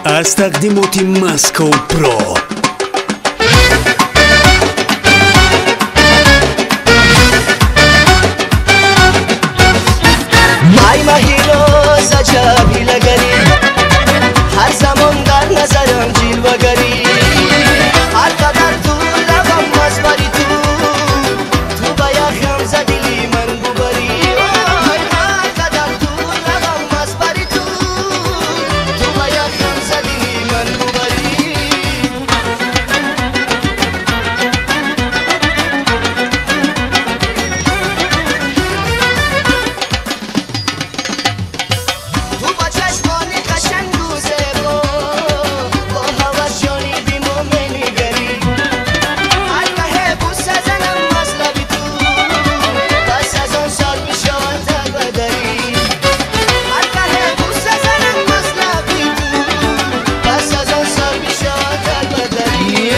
از تقدیمات مسکو پرو. مای مهیروز عجب هیلگری، هر زمان در نظرم جلوه‌گری، هر قدر تو لبم مزبری تو با یخم زدی من ببری، هر قدر تو لبم مزبری تو با یخم زدی من ببری. تو با چشمان قشنگ و زیبا، با هوس جانی بی مومنی گری، هر ماه بوسه زنم از لبی تو، پس از آن سال میشود در بدری، هر ماه بوسه زنم از لبی تو، پس از آن سال میشود در بدری.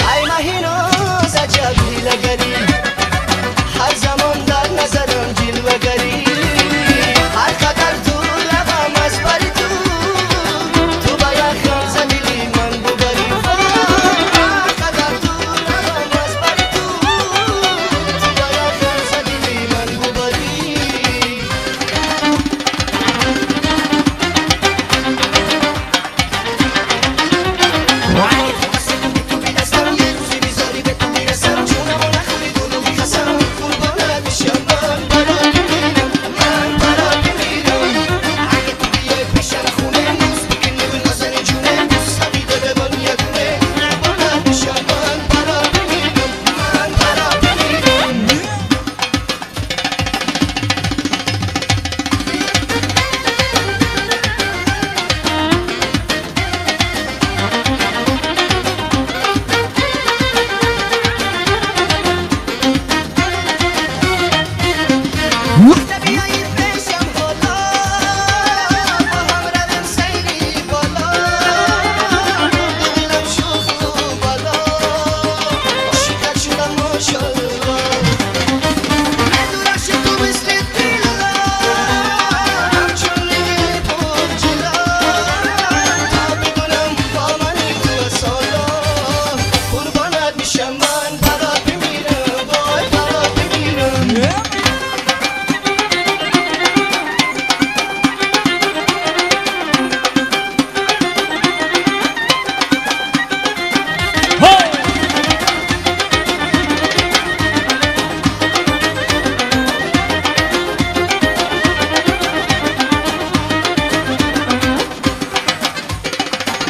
ای مهیناز عجب هیلگری، هر زمان در نظرم جلوه‌گری، هر قدر تو لبم از بری تو با یخم زدی من ببری، هر قدر تو لبم از بری تو با یخم زدی من ببری. تو بیدستم یه روزی بیزاری به تو میرسم، جونمو نخوری دونو میخسم، قربانت میشم من برات میمیرم، من برات میمیرم. اگه تو بیای پیشم خونه موز بگی نبی نازنی جونه، دوست ندیده به من یه دونه، قربانت میشم من برات میمیرم، من برات میمیرم. وقت بیایی پیشم حالا، با هم رویم سیری بالا، دلم شوخ و بالا، عاشقت شدم ماشاءالله. بدون عاشق تو مثل دیلا، همچون نگه پرجلا، تا بدونم با منی تو سالا، قربانت میشم من برات میمیرم، وای برات میمیرم.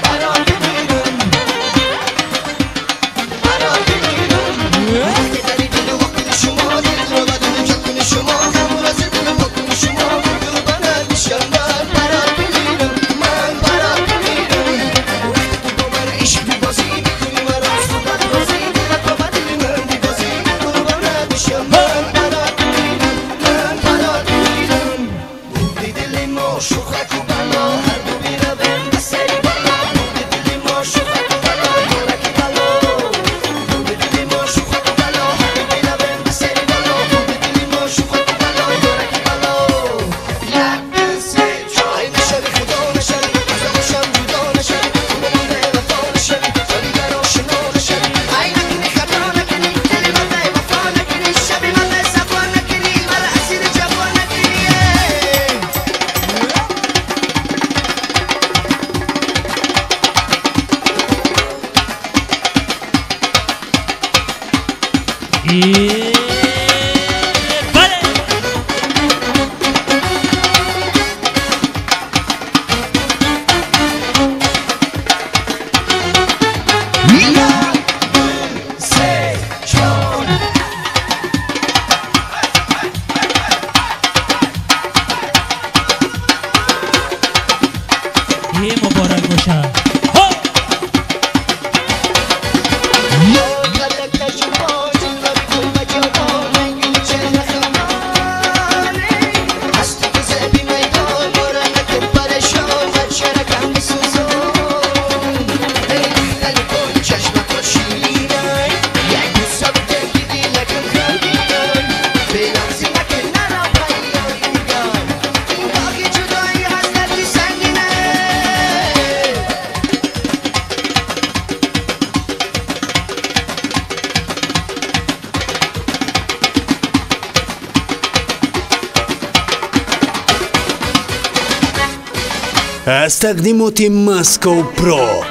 برات میمیرم، برات میمیرم. وقتی داری دل و وقتی شما، دل رو بدون جکن شما، همون از دل و پاکن شما، قربانت میشم من برات میمیرم، من برات میمیرم. وقتی تو با من عشق می‌بازی، می‌کنی مرا صحبت بازی، دلت با بدل من می‌بازی، قربانت میشم من برات میمیرم، من برات میمیرم. بودی دل ما شوخک و بلا، هر دو می‌رویم به سری بالا، بودی دل ما شوخک و بلا، یارکی بالا، بودی دل ما شوخک و بلا، هر دو می‌رویم به سری بالا، بودی دل ما شوخک و بلا، یارکی بالا. یک دو سه چهار نشوی خدا نشوی، از نباشم جدا نشوی، تو با من به وفا نشوی، ولی در آشنا نشوی. ای نکنی خطا نکنی، دل من به وفا نکنی، شب من به صفا نکنی، من اسیر جفا نکنی. مبارک باشد. از تقدیمات ماسکو پرو.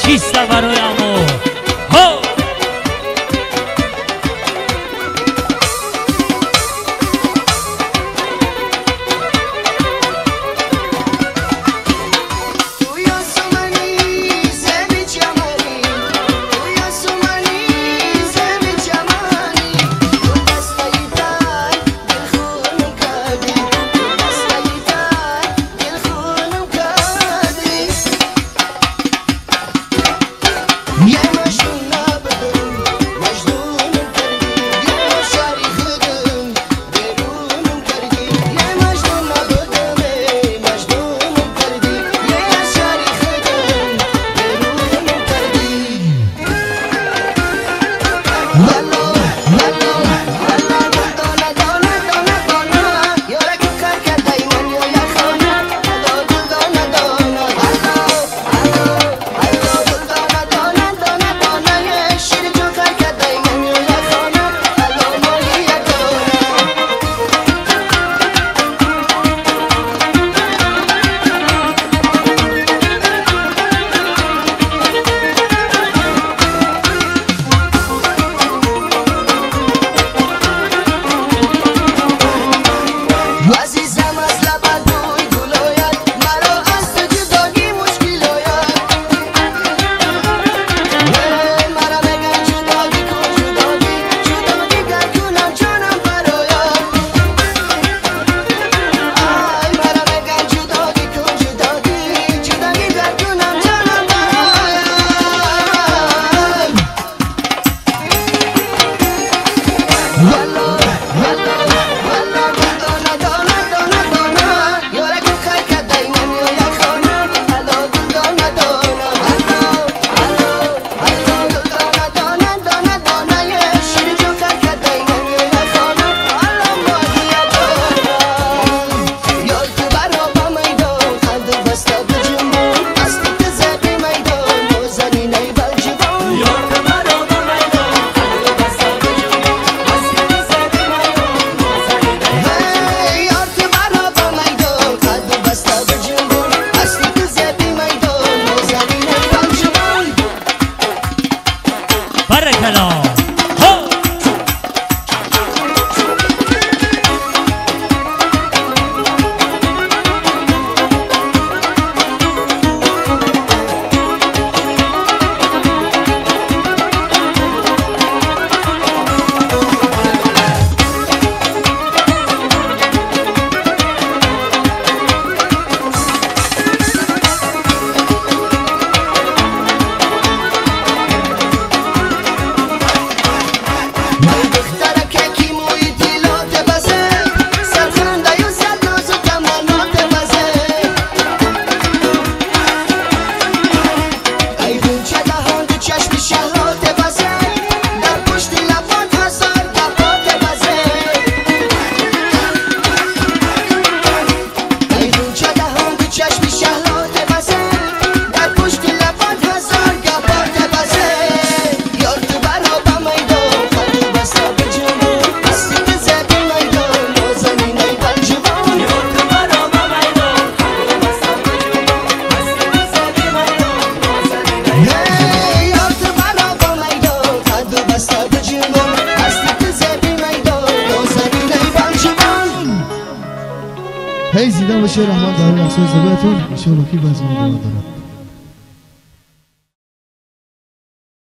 چیست برای امو هو هی زیده باشه رحمت داره رسول زبیتون ایشون وکی بازمون دارم